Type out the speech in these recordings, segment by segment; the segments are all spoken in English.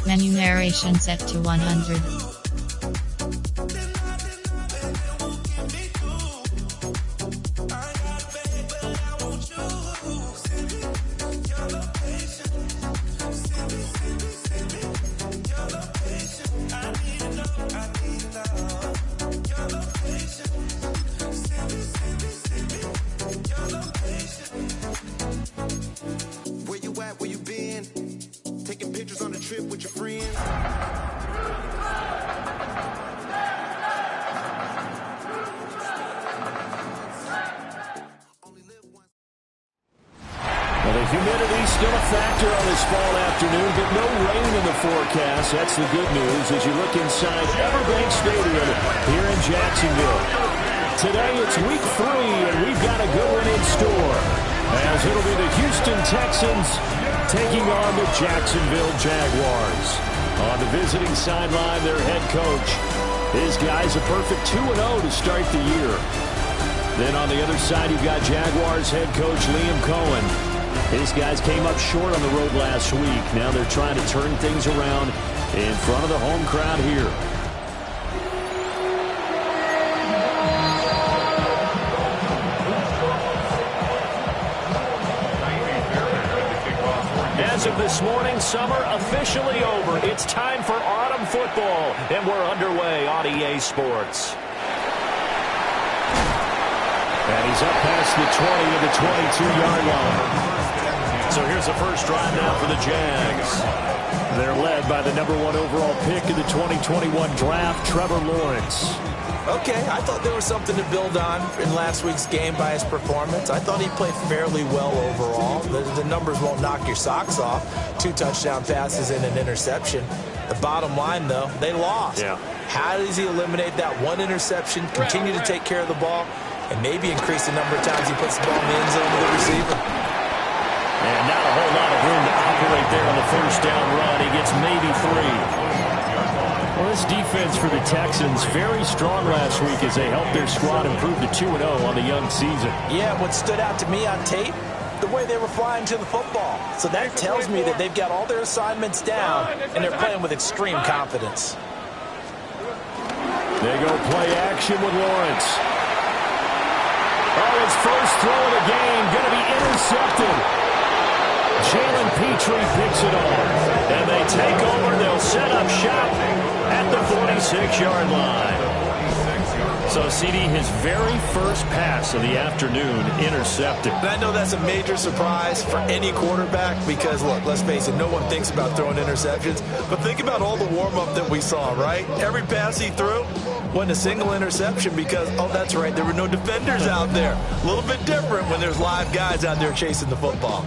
Menu narration set to 100. Where you at? Where you been? Taking pictures on the trip with your friends. Well, the humidity's still a factor on this fall afternoon, but no rain in the forecast. That's the good news as you look inside Everbank Stadium here in Jacksonville. Today it's week 3, and we've got a good one in store, as it'll be the Houston Texans taking on the Jacksonville Jaguars. On the visiting sideline, their head coach. His guy's a perfect 2-0 to start the year. Then on the other side, you've got Jaguars head coach Liam Cohen. His guys came up short on the road last week. Now they're trying to turn things around in front of the home crowd here. As of this morning, summer officially over. It's time for autumn football, and we're underway on EA Sports. And he's up past the 20 of the 22-yard line. So here's the first drive now for the Jags. They're led by the #1 overall pick in the 2021 draft, Trevor Lawrence. Okay, I thought there was something to build on in last week's game by his performance. I thought he played fairly well overall. The numbers won't knock your socks off. 2 touchdown passes and an interception. The bottom line, though, they lost. Yeah. How does he eliminate that one interception, continue to take care of the ball, and maybe increase the number of times he puts the ball in the end zone to the receiver? And not a whole lot of room to operate there on the first down run. He gets maybe 3. Well, this defense for the Texans, very strong last week as they helped their squad improve to 2-0 on the young season. Yeah, what stood out to me on tape, the way they were flying to the football. So that tells me that they've got all their assignments down, and they're playing with extreme confidence. They go play action with Lawrence. Oh, his first throw of the game going to be intercepted. Jalen Petrie picks it off. And they take over. They'll set up shop at the 46-yard line. So, CD, his very first pass of the afternoon intercepted. And I know that's a major surprise for any quarterback because, look, let's face it, no one thinks about throwing interceptions. But think about all the warm-up that we saw, right? Every pass he threw wasn't a single interception because, oh, that's right, there were no defenders out there. A little bit different when there's live guys out there chasing the football.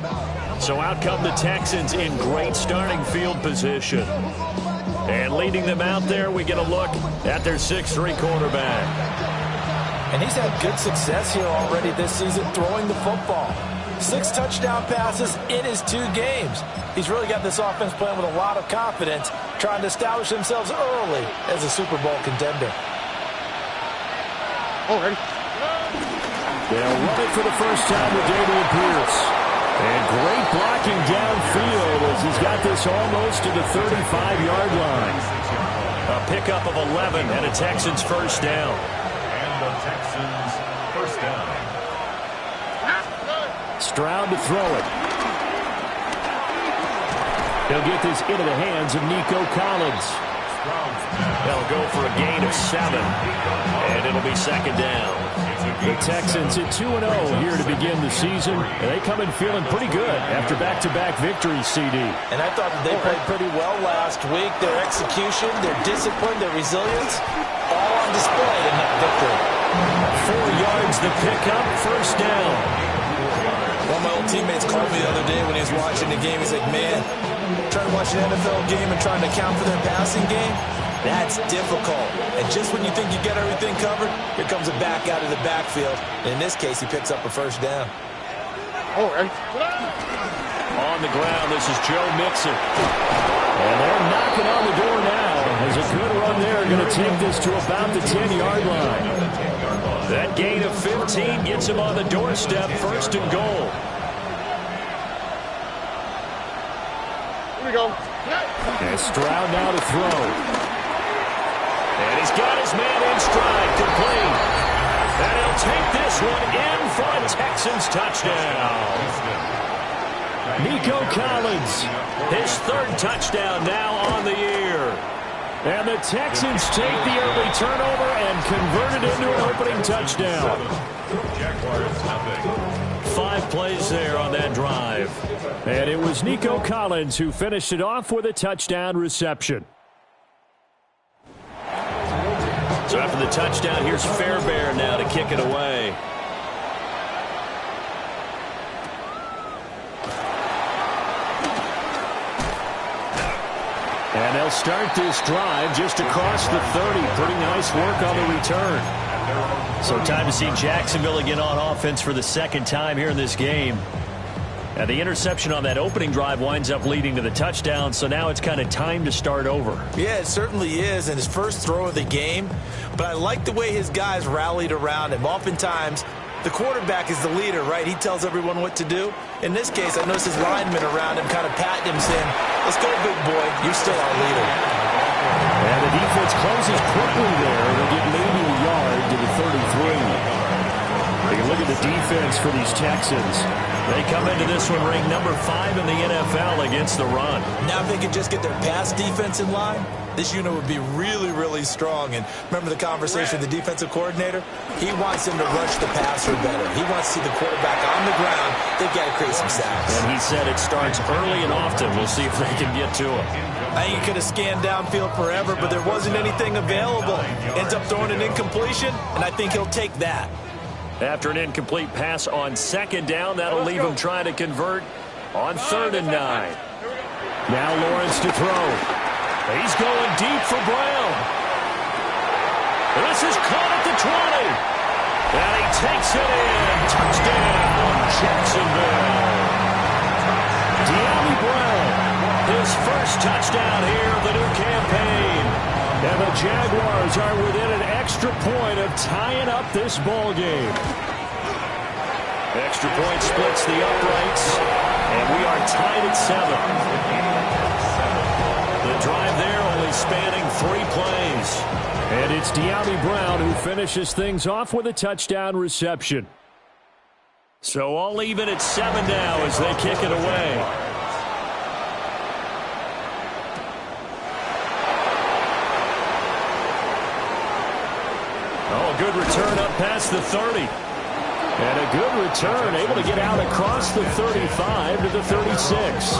So out come the Texans in great starting field position. And leading them out there, we get a look at their 6'3" quarterback. And he's had good success here already this season throwing the football. 6 touchdown passes in his 2 games. He's really got this offense playing with a lot of confidence, trying to establish themselves early as a Super Bowl contender. They'll run it for the first time with Dameon Pierce. And great blocking downfield as he's got this almost to the 35-yard line. A pickup of 11 and a Texans first down. And the Texans first down. Stroud to throw it. He'll get this into the hands of Nico Collins. They'll go for a gain of 7. And it'll be second down. The Texans at 2-0 here to begin the season. And they come in feeling pretty good after back-to-back victories, CD. And I thought that they played pretty well last week. Their execution, their discipline, their resilience, all on display in that victory. 4 yards the pickup, first down. One of my old teammates called me the other day when he was watching the game. He's like, man, trying to watch an NFL game and trying to account for their passing game, that's difficult. And just when you think you get everything covered, here comes a back out of the backfield. And in this case, he picks up a first down. On the ground, this is Joe Mixon. And they're knocking on the door now as a good run there. Going to take this to about the 10-yard line. That gain of 15 gets him on the doorstep, first and goal. Here we go. And Stroud now to throw. And he's got his man in stride, complete. And he'll take this one in for a Texans touchdown. Nico Collins, his third touchdown now on the year. And the Texans take the early turnover and convert it into an opening touchdown. 5 plays there on that drive. And it was Nico Collins who finished it off with a touchdown reception. So after the touchdown, here's Fairbairn now to kick it away. And they'll start this drive just across the 30. Pretty nice work on the return. So time to see Jacksonville again on offense for the second time here in this game. And the interception on that opening drive winds up leading to the touchdown, so now it's kind of time to start over. Yeah, it certainly is, and his first throw of the game. But I like the way his guys rallied around him. Oftentimes, the quarterback is the leader, right? He tells everyone what to do. In this case, I noticed his linemen around him kind of patting him, saying, let's go, big boy. You're still our leader. And the defense closes quickly there. They'll get maybe a yard to the 33. Take a look at the defense for these Texans. They come into this one ranked number 5 in the NFL against the run. Now if they could just get their pass defense in line, this unit would be really, really strong. And remember the conversation with the defensive coordinator? He wants them to rush the passer better. He wants to see the quarterback on the ground. They've got to create some sacks. And he said it starts early and often. We'll see if they can get to him. I think he could have scanned downfield forever, but there wasn't anything available. Ends up throwing an incompletion, and I think he'll take that. After an incomplete pass on second down, that'll leave him trying to convert on 3rd and 9. Now Lawrence to throw. He's going deep for Brown. This is caught at the 20. And he takes it in. Touchdown, Jacksonville. De'Ami Brown, his first touchdown here of the new campaign. And the Jaguars are within an extra point of tying up this ball game. Extra point splits the uprights, and we are tied at 7. The drive there only spanning 3 plays. And it's De'Ami Brown who finishes things off with a touchdown reception. So all even at 7 now as they kick it away. Good return up past the 30. And a good return, able to get out across the 35 to the 36.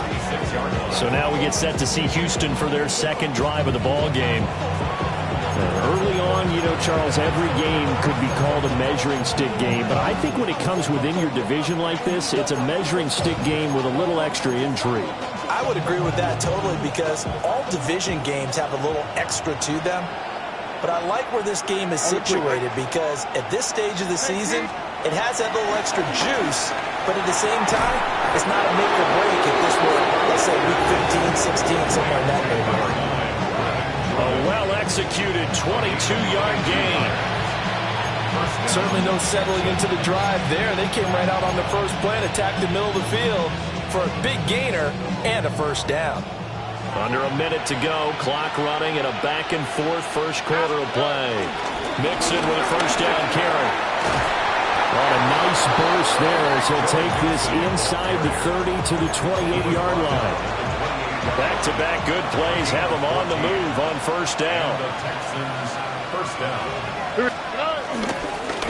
So now we get set to see Houston for their second drive of the ball game. Early on, you know, Charles, every game could be called a measuring stick game. But I think when it comes within your division like this, it's a measuring stick game with a little extra intrigue. I would agree with that totally because all division games have a little extra to them. But I like where this game is situated because at this stage of the season, it has that little extra juice, but at the same time, it's not a make or break if this were, let's say, week 15, 16, somewhere in that neighborhood. A well-executed 22-yard gain. Certainly no settling into the drive there. They came right out on the first play and attacked the middle of the field for a big gainer and a first down. Under a minute to go, clock running, and a back-and-forth first quarter of play. Mixon with a first down carry. On a nice burst there as he'll take this inside the 30 to the 28-yard line. Back-to-back good plays have him on the move on first down.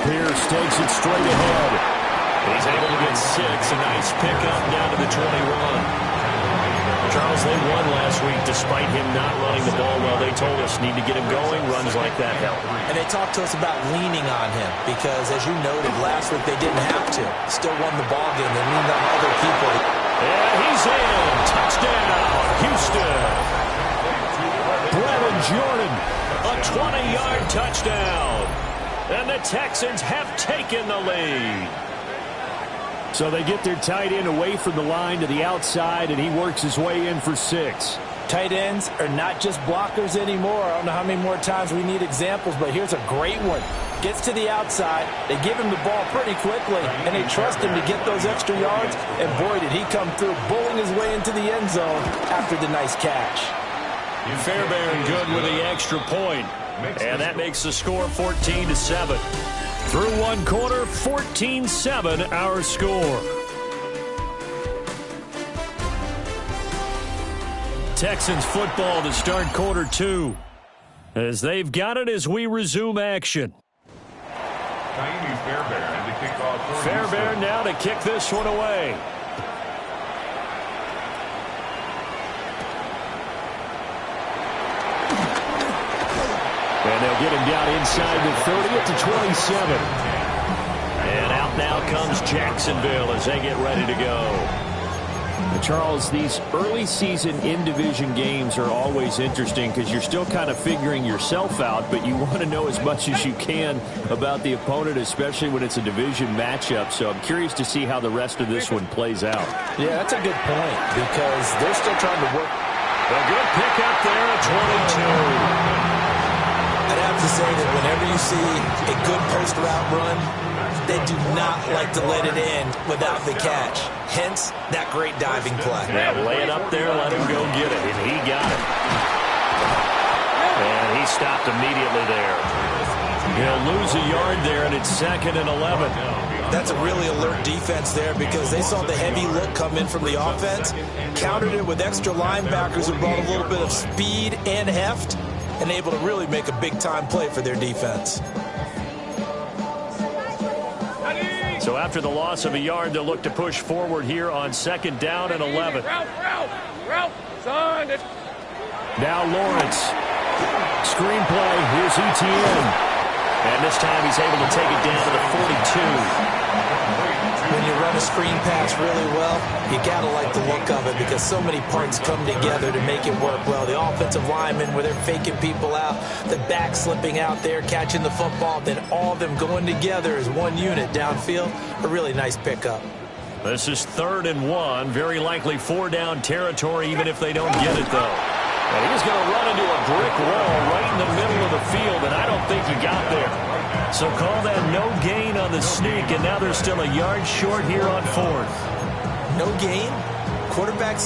Pierce takes it straight ahead. He's able to get 6. A nice pickup down to the 21. Charles, they won last week despite him not running the ball well. They told us need to get him going. Runs like that help. And they talked to us about leaning on him because, as you noted, last week they didn't have to. Still won the ball game. They leaned on other people. And he's in. Touchdown, Houston. Brevin Jordan, a 20-yard touchdown. And the Texans have taken the lead. So they get their tight end away from the line to the outside, and he works his way in for 6. Tight ends are not just blockers anymore. I don't know how many more times we need examples, but here's a great one. Gets to the outside, they give him the ball pretty quickly, and they trust him to get those extra yards, and boy, did he come through, bowling his way into the end zone after the nice catch. Fairbairn good with the extra point, and that makes the score 14-7. Through one quarter, 14-7 our score. Texans football to start quarter two, as they've got it as we resume action. Fairbairn now to kick this one away. And they'll get him down inside the 30 at the 27. And out now comes Jacksonville as they get ready to go. Charles, these early season in-division games are always interesting because you're still kind of figuring yourself out, but you want to know as much as you can about the opponent, especially when it's a division matchup. So I'm curious to see how the rest of this one plays out. Yeah, that's a good point because they're still trying to work. A good pick up there at 22. I'd have to say that whenever you see a good post route run, they do not like to let it in without the catch. Hence, that great diving play. Now lay it up there, let him go get it, and he got it. And he stopped immediately there. He'll lose a yard there, and it's 2nd and 11. That's a really alert defense there because they saw the heavy look come in from the offense, countered it with extra linebackers who brought a little bit of speed and heft, and able to really make a big-time play for their defense. So after the loss of a yard, they'll look to push forward here on 2nd down and 11. Route, son. Now Lawrence. Screenplay. Here's ETN. And this time he's able to take it down to the 42. When you run a screen pass really well, you got to like the look of it because so many parts come together to make it work well. The offensive linemen where they're faking people out, the back slipping out there, catching the football, then all of them going together as one unit downfield. A really nice pickup. This is 3rd and 1. Very likely 4-down territory even if they don't get it, though. And he's going to run into a brick wall right in the middle of the field, and I don't think he got there. So call that no gain on the sneak, and now they're still a yard short here on 4th. No gain? Quarterback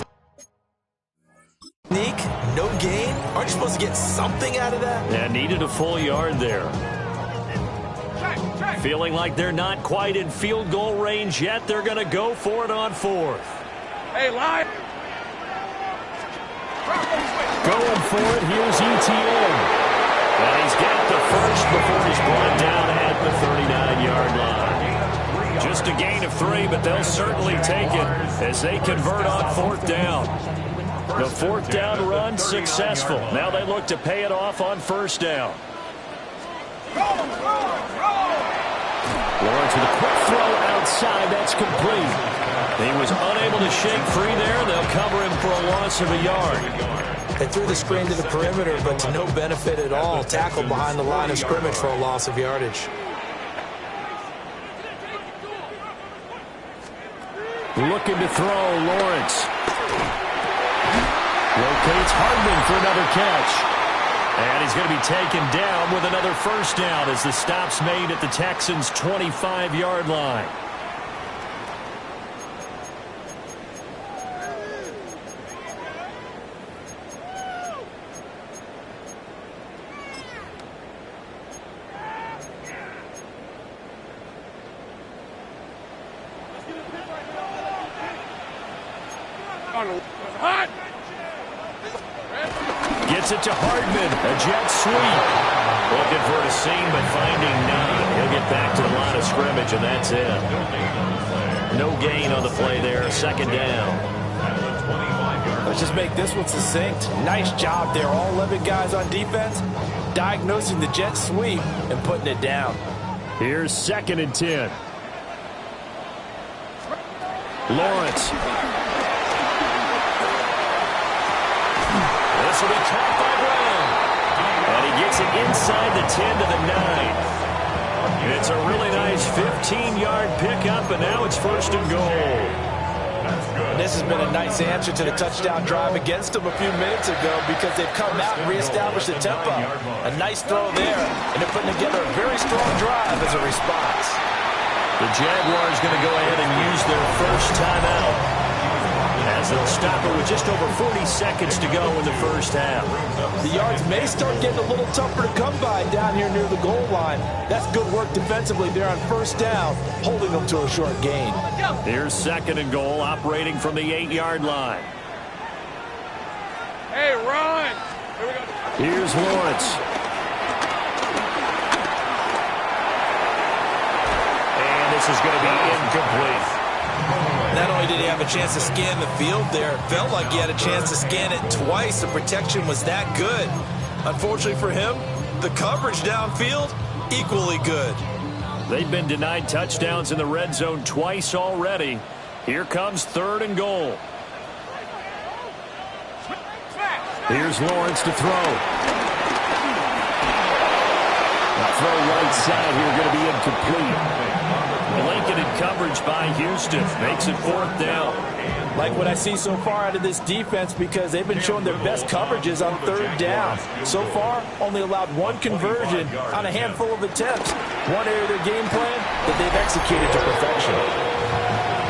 sneak? No gain? Aren't you supposed to get something out of that? And needed a full yard there. Feeling like they're not quite in field goal range yet. They're going to go for it on 4th. Hey, line. Going for it, here's ETN. And he's got the first before he's brought down at the 39-yard line. Just a gain of 3, but they'll certainly take it as they convert on 4th down. The 4th down run successful. Now they look to pay it off on 1st down. Lawrence with a quick throw outside. That's complete. He was unable to shake free there. They'll cover him for a loss of a yard. They threw the screen to the perimeter, but to no benefit at all. Tackled behind the line of scrimmage for a loss of yardage. Looking to throw, Lawrence. Locates Hardman for another catch. And he's going to be taken down with another 1st down as the stop's made at the Texans' 25-yard line. Gets it to Hardman. A jet sweep. Looking for a seam, but finding none. He'll get back to the line of scrimmage, and that's it. No gain on the play there. 2nd down. Let's just make this one succinct. Nice job there. All 11 guys on defense diagnosing the jet sweep and putting it down. Here's 2nd and 10. Lawrence. This will be caught by Brown. And he gets it inside the 10 to the 9. It's a really nice 15-yard pickup, and now it's 1st and goal. this has been a nice answer to the touchdown drive against them a few minutes ago because they've come out and reestablished the tempo. A nice throw there, and they're putting together a very strong drive as a response. The Jaguars going to go ahead and use their first timeout, as they'll stop it with just over 40 seconds to go in the first half. The yards may start getting a little tougher to come by down here near the goal line. That's good work defensively there on first down, holding them to a short gain. Here's 2nd and goal, operating from the 8-yard line. Hey, run! Here we go. Here's Lawrence. And this is going to be incomplete. Not only did he have a chance to scan the field there, it felt like he had a chance to scan it twice. The protection was that good. Unfortunately for him, the coverage downfield, equally good. They've been denied touchdowns in the red zone twice already. Here comes 3rd and goal. Here's Lawrence to throw. The throw right side here going to be incomplete. Blanketed coverage by Houston makes it 4th down. Like what I see so far out of this defense because they've been showing their best coverages on 3rd down. So far, only allowed 1 conversion on a handful of attempts. One area of their game plan that they've executed to perfection.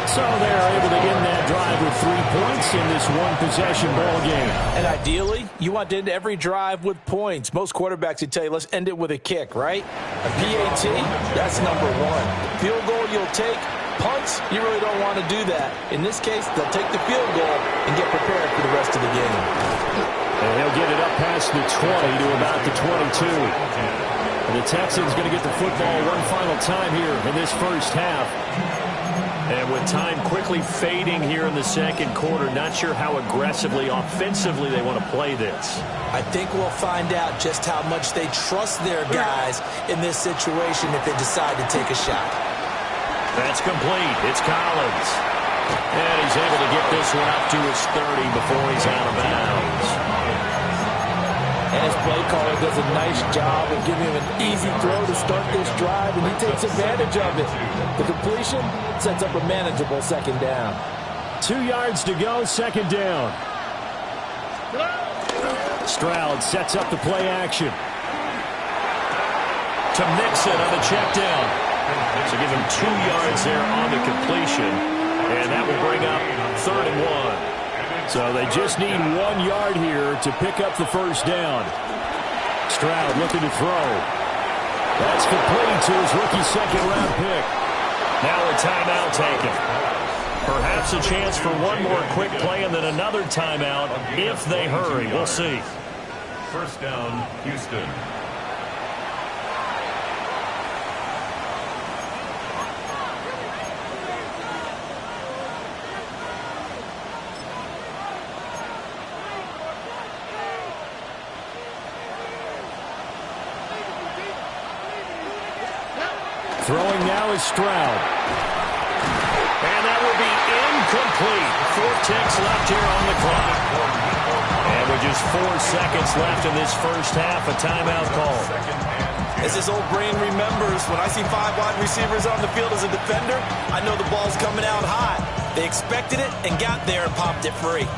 So they're able to end that drive with 3 points in this one-possession ball game. And ideally, you want to end every drive with points. Most quarterbacks would tell you, let's end it with a kick, right? A PAT, that's number 1. Field goal you'll take. Punts, you really don't want to do that. In this case, they'll take the field goal and get prepared for the rest of the game. And he'll get it up past the 20 to about the 22. And the Texans going to get the football one final time here in this first half. And with time quickly fading here in the 2nd quarter, not sure how aggressively, offensively they want to play this. I think we'll find out just how much they trust their guys in this situation if they decide to take a shot. That's complete. It's Collins. And he's able to get this one up to his 30 before he's out of bounds. And his play caller does a nice job of giving him an easy throw to start this drive, and he takes advantage of it. The completion sets up a manageable 2nd down. 2 yards to go, 2nd down. Stroud sets up the play action. To Mixon on the check down. So give him 2 yards there on the completion. And that will bring up 3rd and 1. So they just need 1 yard here to pick up the first down. Stroud looking to throw. That's complete to his rookie 2nd-round pick. Now a timeout taken. Perhaps a chance for one more quick play and then another timeout if they hurry. We'll see. 1st down, Houston. Throwing now is Stroud. And that will be incomplete. 4 ticks left here on the clock. And with just 4 seconds left in this first half, a timeout call. As his old brain remembers, when I see 5 wide receivers on the field as a defender, I know the ball's coming out hot. They expected it and got there and popped it free.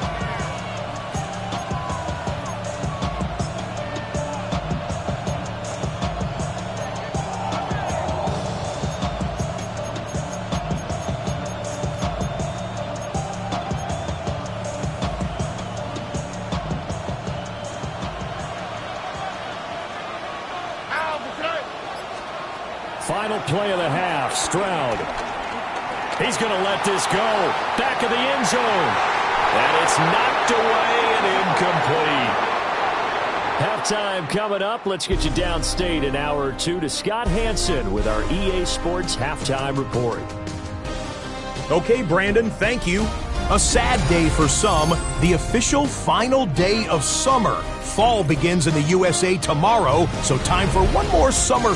Final play of the half, Stroud. He's going to let this go. Back of the end zone. And it's knocked away and incomplete. Halftime coming up. Let's get you downstate an hour or 2 to Scott Hansen with our EA Sports Halftime Report. Okay, Brandon, thank you. A sad day for some, the official final day of summer. Fall begins in the USA tomorrow, so time for one more summer.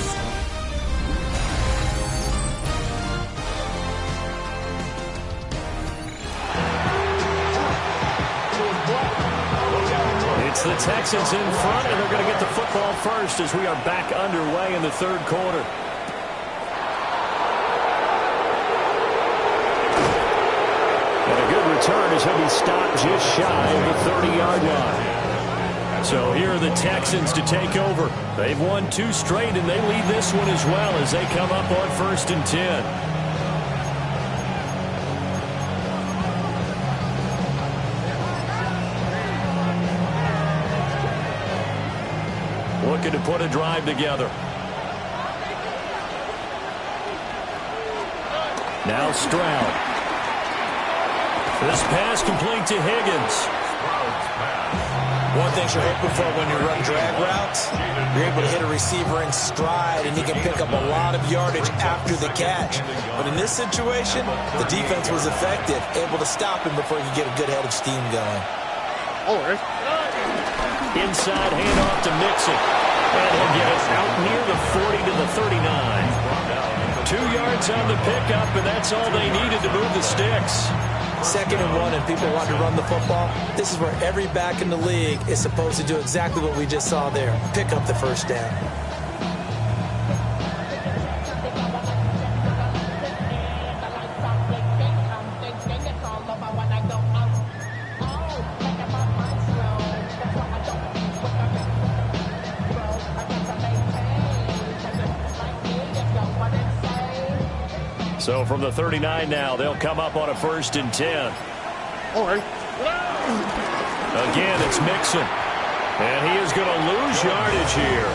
It's the Texans in front, and they're going to get the football first as we are back underway in the 3rd quarter. And a good return as he'll be stopped just shy of the 30-yard line. So here are the Texans to take over. They've won 2 straight, and they lead this one as well as they come up on 1st and 10. Looking to put a drive together. Now Stroud. This pass complete to Higgins. One thing you're hoping for when you run drag routes, you're able to hit a receiver in stride, and he can pick up a lot of yardage after the catch. But in this situation, the defense was effective, able to stop him before he could get a good head of steam going. Inside handoff to Mixon. And he'll get it out near the 40 to the 39. 2 yards on the pickup, and that's all they needed to move the sticks. 2nd and 1, and people want to run the football. This is where every back in the league is supposed to do exactly what we just saw there. Pick up the first down. So from the 39 now, they'll come up on a 1st and 10. Again, it's Mixon. And he is going to lose yardage here.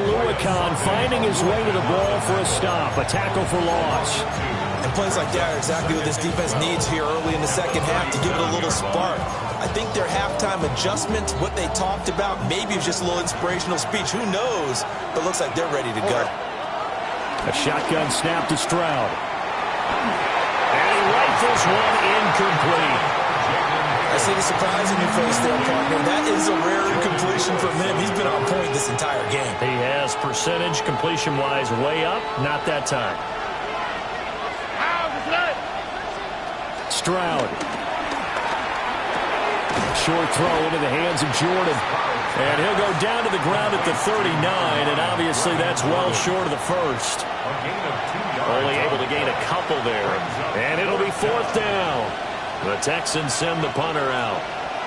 Leaque finding his way to the ball for a stop. A tackle for loss. And plays like that are exactly what this defense needs here early in the second half to give it a little spark. I think their halftime adjustment, what they talked about, maybe it was just a little inspirational speech. Who knows? But it looks like they're ready to go. A shotgun snap to Stroud. And he rifles one incomplete. I see the surprise in your face there, partner. That is a rare incompletion from him. He's been on point this entire game. He has percentage completion-wise way up. Not that time. Stroud. Short throw into the hands of Jordan. And he'll go down to the ground at the 39, and obviously that's well short of the first. Only able to gain a couple there. And it'll be 4th down. The Texans send the punter out.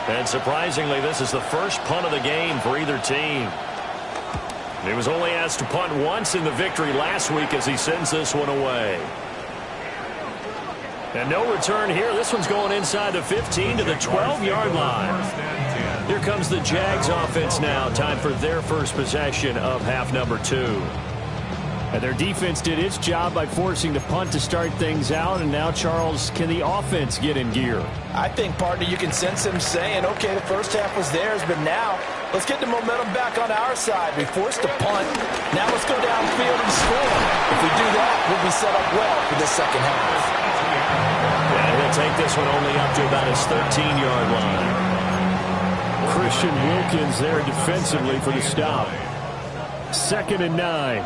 And surprisingly, this is the first punt of the game for either team. He was only asked to punt once in the victory last week as he sends this one away. And no return here. This one's going inside the 15 to the 12-yard line. Here comes the Jags offense now. Time for their first possession of half number 2. And their defense did its job by forcing the punt to start things out. And now, Charles, can the offense get in gear? I think, partner, you can sense him saying, okay, the first half was theirs, but now let's get the momentum back on our side. We forced a punt. Now let's go downfield and score. If we do that, we'll be set up well for the second half. And he'll take this one only up to about his 13-yard line. Christian Wilkins there defensively for the stop. 2nd and 9.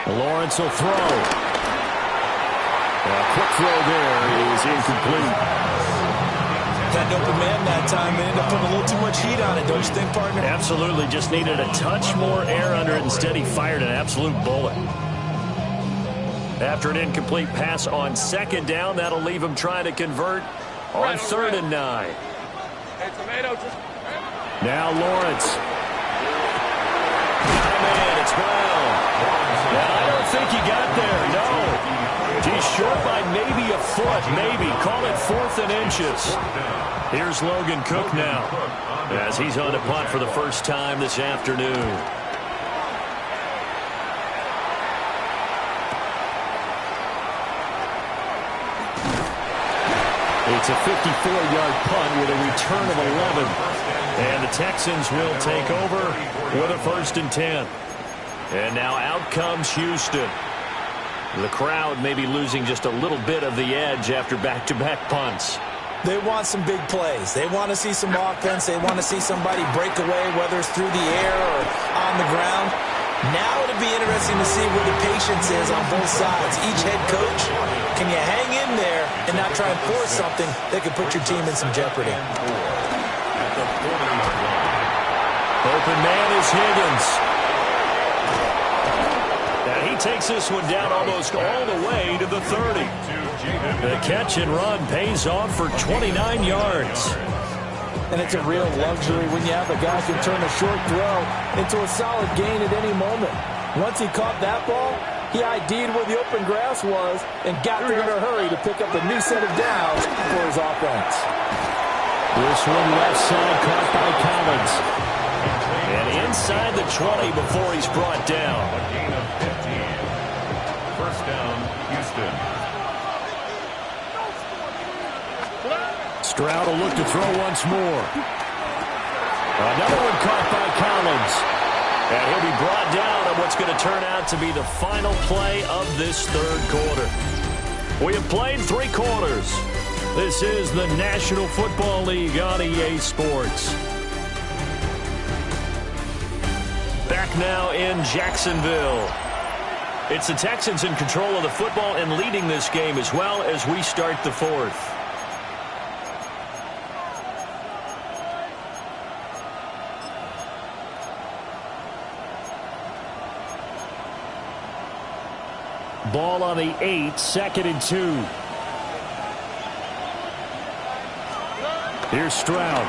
Lawrence will throw. A quick throw there is incomplete. Had an open man that time and ended up putting a little too much heat on it, don't you think, partner? Absolutely. Just needed a touch more air under it. Instead, he fired an absolute bullet. After an incomplete pass on 2nd down, that'll leave him trying to convert on 3rd and 9. Now Lawrence. Man, it's Brown. I don't think he got there, no. He's short by maybe a foot, maybe. Call it 4th and inches. Here's Logan Cook now as he's on to punt for the first time this afternoon. It's a 54-yard punt with a return of 11. And the Texans will take over with a 1st and 10. And now out comes Houston. The crowd may be losing just a little bit of the edge after back-to-back punts. They want some big plays. They want to see some offense. They want to see somebody break away, whether it's through the air or on the ground. Now it'll be interesting to see where the patience is on both sides. Each head coach, can you hang in there and not try and force something that could put your team in some jeopardy? Open man is Higgins. And he he takes this one down almost all the way to the 30. The catch and run pays off for 29 yards. And it's a real luxury when you have a guy who can turn a short throw into a solid gain at any moment. Once he caught that ball, he ID'd where the open grass was and got there in a hurry to pick up a new set of downs for his offense. This one left side caught by Collins. And inside the 20 before he's brought down. A gain of 15. First down, Houston. Stroud will look to throw once more. Another one caught by Collins. And he'll be brought down on what's going to turn out to be the final play of this third quarter. We have played 3 quarters. This is the National Football League on EA Sports. Back now in Jacksonville. It's the Texans in control of the football and leading this game as well as we start the fourth. Ball on the 8, 2nd and 2. Here's Stroud.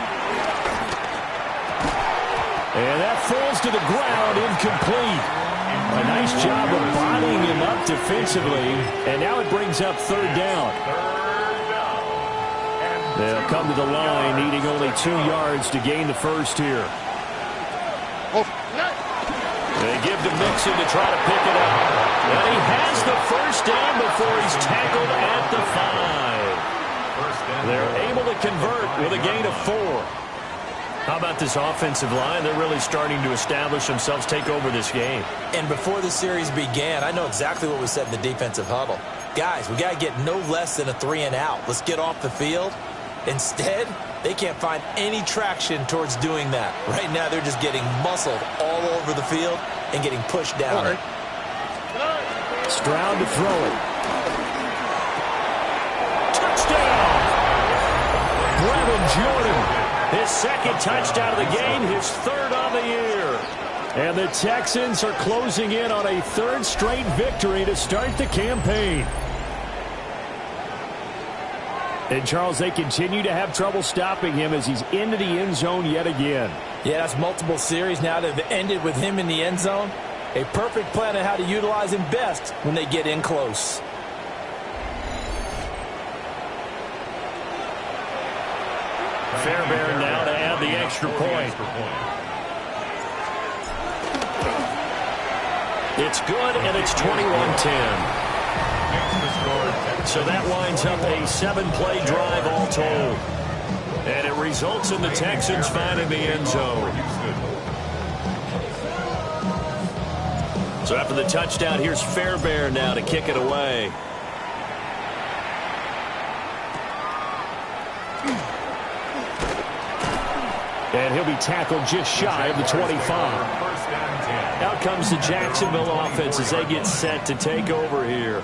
And that falls to the ground, incomplete. A nice job of bodying him up defensively, and now it brings up 3rd down. They'll come to the line, needing only 2 yards to gain the first here. They give to Mixon to try to pick it up. And he has the first down before he's tackled at the 5. They're able to convert with a gain of 4. How about this offensive line? They're really starting to establish themselves, take over this game. And before the series began, I know exactly what we said in the defensive huddle. Guys, we got to get no less than a 3-and-out. Let's get off the field. Instead, they can't find any traction towards doing that. Right now, they're just getting muscled all over the field and getting pushed down it. Stroud to throw it. Touchdown! Brevin Jordan. His 2nd touchdown of the game, his 3rd on the year. And the Texans are closing in on a 3rd straight victory to start the campaign. And, Charles, they continue to have trouble stopping him as he's into the end zone yet again. Yeah, that's multiple series now that have ended with him in the end zone. A perfect plan on how to utilize him best when they get in close. Fairbairn now to add the extra point. It's good, and it's 21-10. So that winds up a 7-play drive all told. And it results in the Texans finding the end zone. So after the touchdown, here's Fairbairn now to kick it away. And he'll be tackled just shy of the 25. Out comes the Jacksonville offense as they get set to take over here.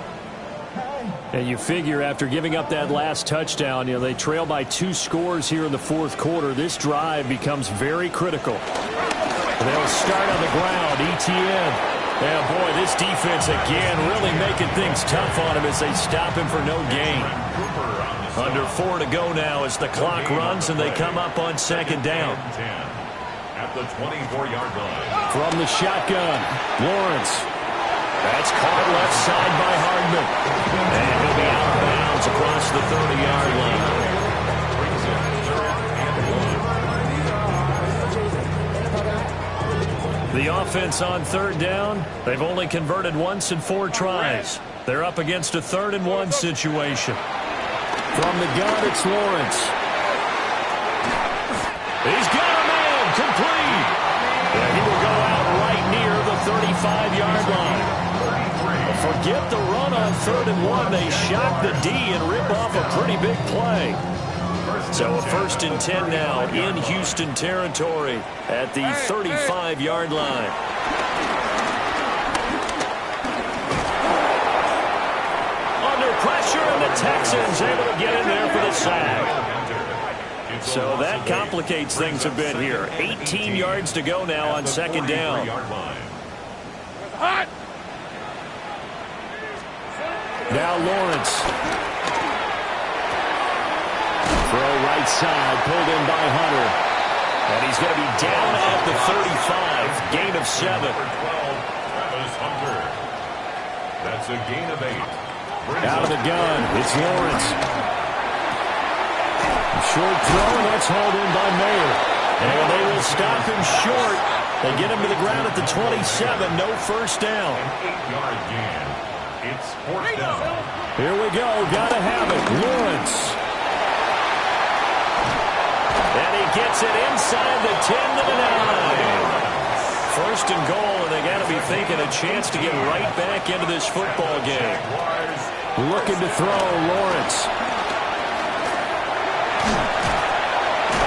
And you figure after giving up that last touchdown, they trail by 2 scores here in the 4th quarter. This drive becomes very critical. They'll start on the ground. ETN. And boy, this defense again really making things tough on him as they stop him for no gain. Under 4 to go now as the clock runs and they come up on 2nd down. At the 24-yard line. From the shotgun, Lawrence. That's caught left side by Hardman. And he'll be out of bounds across the 30-yard line. The offense on 3rd down, they've only converted once in 4 tries. They're up against a 3rd and 1 situation. From the gun, it's Lawrence. He's got a man, complete. And he will go out right near the 35-yard line. Forget the run on 3rd and 1. They shock the D and rip off a pretty big play. So a 1st and 10 now in Houston territory at the 35-yard line. Under pressure, and the Texans able to get in there for the sack. So that complicates things a bit here. 18 yards to go now on 2nd down. Now Lawrence. Throw right side, pulled in by Hunter. And he's going to be down at the 35, gain of 7. That's a gain of 8. Out of the gun, it's Lawrence. Short throw, and that's hauled in by Mayer. And they will stop him short. They get him to the ground at the 27, no first down. An 8-yard gain. It's 4th down. Here we go, gotta have it. Lawrence. And he gets it inside the 10 to the 9. First and goal, and they got to be thinking a chance to get right back into this football game. Looking to throw, Lawrence.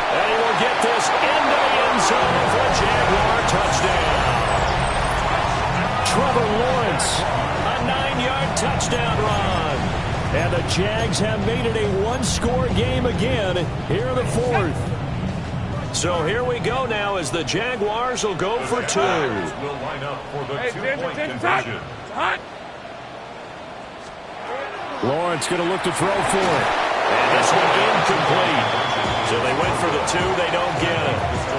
And he will get this into the end zone for a Jaguar touchdown. Trevor Lawrence, a 9-yard touchdown run. And the Jags have made it a one-score game again here in the 4th. So here we go now as the Jaguars will go for 2. Will line up for the 2-point conversion. Lawrence going to look to throw for it. And this one incomplete. So they went for the 2. They don't get it.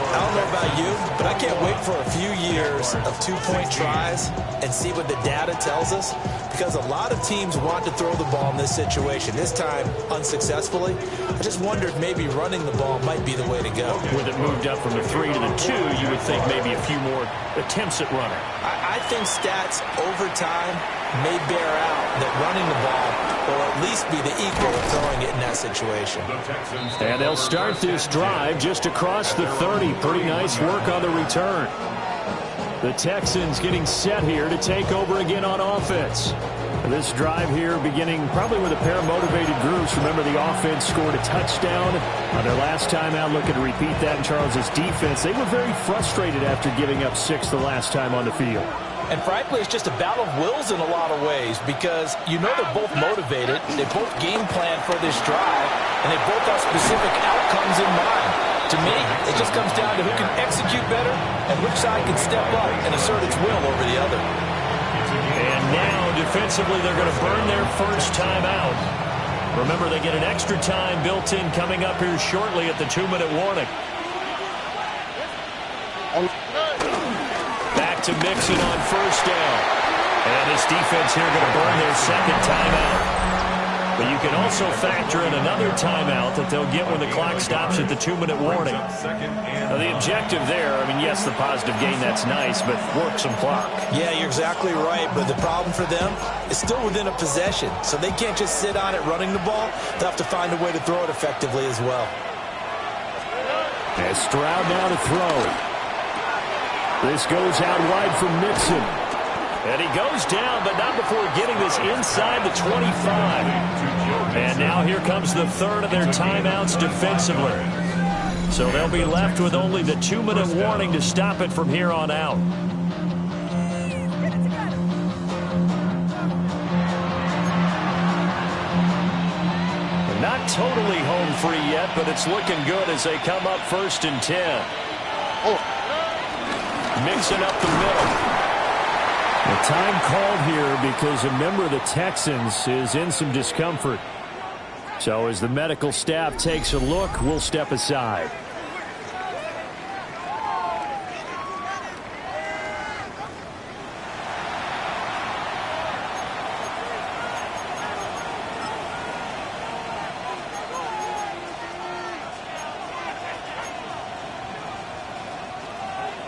I don't know about you, but I can't wait for a few years of 2-point tries and see what the data tells us, because a lot of teams want to throw the ball in this situation. This time, unsuccessfully. I just wondered maybe running the ball might be the way to go. With it moved up from the 3 to the 2, you would think maybe a few more attempts at running. I think stats over time may bear out that running the ball will at least be the equal of throwing it in that situation. And they'll start this drive just across the 30. Pretty nice work on the return. The Texans getting set here to take over again on offense. This drive here beginning probably with a pair of motivated groups. Remember, the offense scored a touchdown on their last time out. Looking to repeat that in Charles's defense. They were very frustrated after giving up 6 the last time on the field. And frankly, it's just a battle of wills in a lot of ways, because you know they're both motivated, they both game plan for this drive, and they both have specific outcomes in mind. To me, it just comes down to who can execute better and which side can step up and assert its will over the other. And now, defensively, they're going to burn their first time out. Remember, they get an extra time built in coming up here shortly at the 2-minute warning. Back to Mixon on first down. And this defense here going to burn their second timeout. But you can also factor in another timeout that they'll get when the clock stops at the 2-minute warning. Now, the objective there, I mean, yes, the positive gain, that's nice, but work some clock. Yeah, you're exactly right, but the problem for them is still within a possession, so they can't just sit on it running the ball. They'll have to find a way to throw it effectively as well. As Stroud now to throw. This goes out wide for Mixon. And he goes down, but not before getting this inside the 25. And now here comes the third of their timeouts defensively. So they'll be left with only the 2-minute warning to stop it from here on out. They're not totally home free yet, but it's looking good as they come up 1st and 10. Mixing up the middle. The time called here because a member of the Texans is in some discomfort. So as the medical staff takes a look, we'll step aside.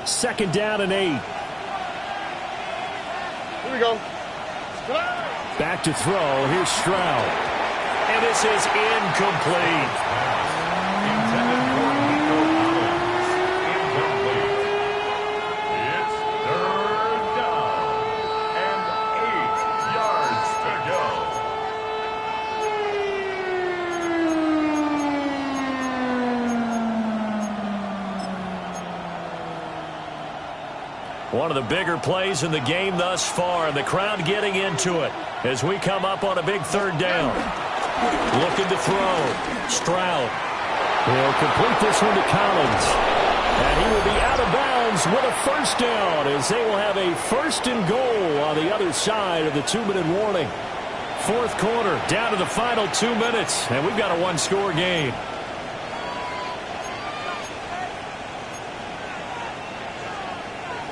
Second down and 8. Here we go. Back to throw. Here's Stroud. And this is incomplete. Intended for Nico Collins. Incomplete. It's 3rd down and 8 yards to go. One of the bigger plays in the game thus far, and the crowd getting into it as we come up on a big 3rd down. Looking to throw. Stroud. He'll complete this one to Collins. And he will be out of bounds with a first down as they will have a 1st and goal on the other side of the 2-minute warning. Fourth quarter, down to the final 2 minutes, and we've got a one-score game.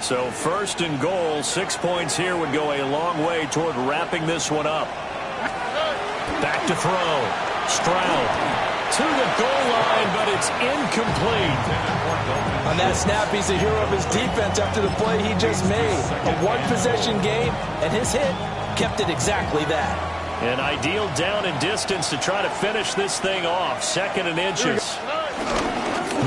So first and goal, 6 points here would go a long way toward wrapping this one up. Back to throw. Stroud to the goal line, but it's incomplete. On that snap, he's a hero of his defense after the play he just made. A one-possession game, and his hit kept it exactly that. An ideal down and distance to try to finish this thing off. 2nd and inches.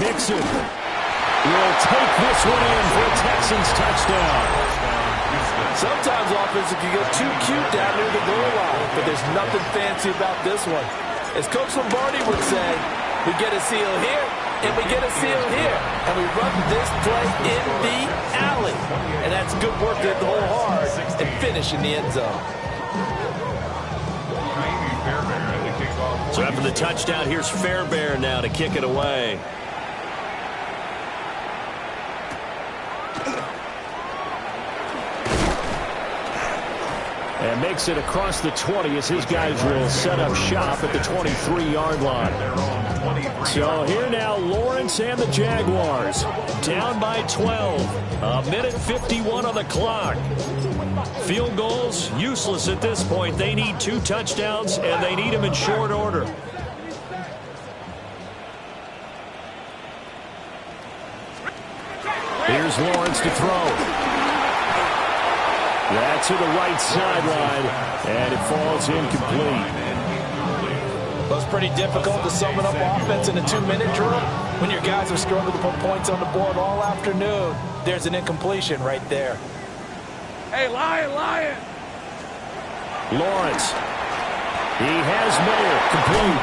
Mixon will take this one in for a Texans touchdown. Sometimes offense can get too cute down near the goal line, but there's nothing fancy about this one. As Coach Lombardi would say, we get a seal here, and we get a seal here, and we run this play in the alley. And that's good work to hit the hole hard and finish in the end zone. So after the touchdown, here's Fairbairn now to kick it away. And makes it across the 20 as his guys will set up shop at the 23-yard line. So here now, Lawrence and the Jaguars down by 12. A minute 51 on the clock. Field goals, useless at this point. They need 2 touchdowns, and they need them in short order. Here's Lawrence to throw. That's to the right sideline, and it falls incomplete. Well, it's pretty difficult to summon up offense in a 2-minute drill when your guys are struggling to put points on the board all afternoon. There's an incompletion right there. Hey, Lion! Lawrence. He has Miller complete.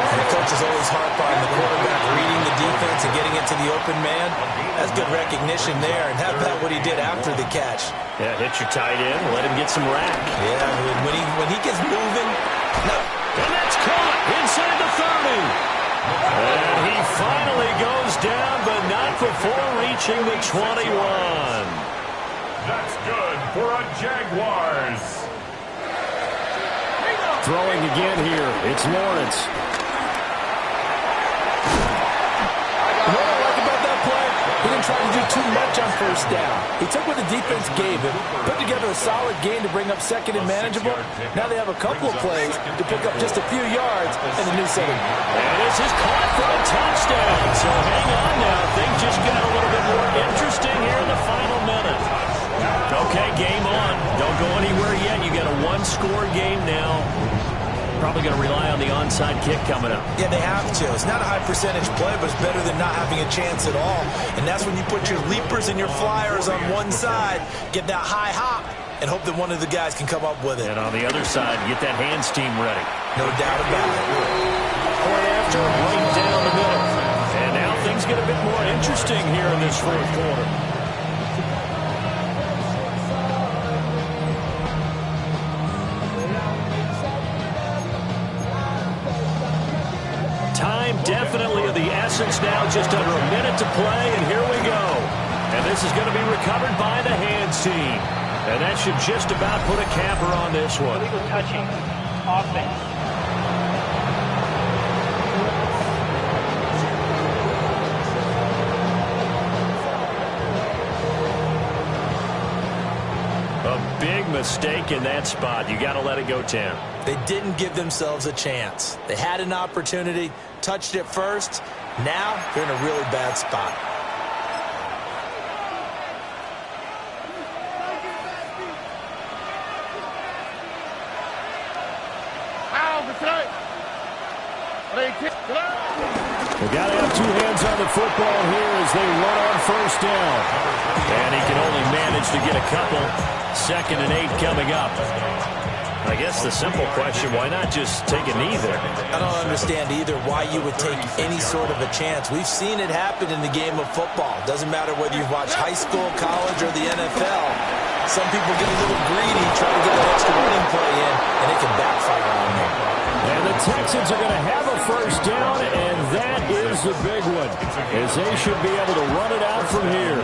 And the coach is always harp on the quarterback reading the defense and getting into the open man. That's good recognition there. And how about what he did after the catch? Yeah, hit your tight end, let him get some rack. Yeah, when he gets moving. No. And that's caught inside the 30. And he finally goes down, but not before reaching the 21. That's good for a Jaguars. Throwing again here, it's Lawrence. You know what I like about that play? He didn't try to do too much on first down. He took what the defense gave him, put together a solid game to bring up 2nd and manageable. Now they have a couple of plays to pick up just a few yards in the new setting. And this is caught for a touchdown. So hang on now. Things just got a little bit more interesting here in the final minute. Okay, game on. Don't go anywhere yet. You got a one-score game now. Probably going to rely on the onside kick coming up. Yeah, they have to. It's not a high percentage play, but it's better than not having a chance at all. And that's when you put your leapers and your flyers on one side, get that high hop, and hope that one of the guys can come up with it. And on the other side, get that hands team ready. No doubt about it. Point after, right down the middle. And now things get a bit more interesting here in this fourth quarter. Time definitely of the essence now, just under a minute to play, and here we go. And this is going to be recovered by the hands team. And that should just about put a capper on this one. Illegal touching. Offense. A big mistake in that spot. You got to let it go, Tim. They didn't give themselves a chance. They had an opportunity, touched it first. Now they're in a really bad spot. They got to have 2 hands on the football here as they run on first down. And he can only manage to get a couple. 2nd and 8 coming up. I guess the simple question, why not just take a knee there? I don't understand either why you would take any sort of a chance. We've seen it happen in the game of football. Doesn't matter whether you've watched high school, college, or the NFL. Some people get a little greedy, try to get that extra running play in, and it can backfire on them. And the Texans are going to have a first down, and that is the big one, as they should be able to run it out from here.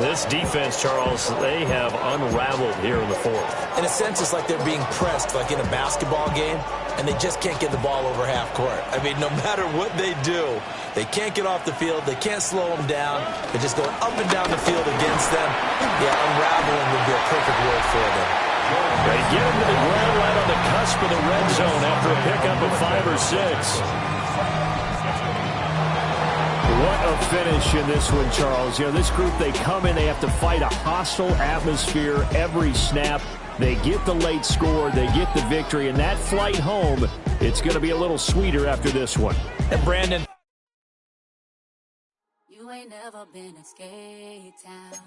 This defense, Charles, they have unraveled here in the fourth. In a sense, it's like they're being pressed like in a basketball game, and they just can't get the ball over half court. I mean, no matter what they do, they can't get off the field. They can't slow them down. They're just going up and down the field against them. Yeah, unraveling would be a perfect word for them. They get him to the ground right on the cusp of the red zone after a pickup of 5 or 6. What a finish in this one, Charles. You know, this group, they come in, they have to fight a hostile atmosphere every snap. They get the late score, they get the victory, and that flight home, it's going to be a little sweeter after this one. And Brandon. You ain't never been a skate town.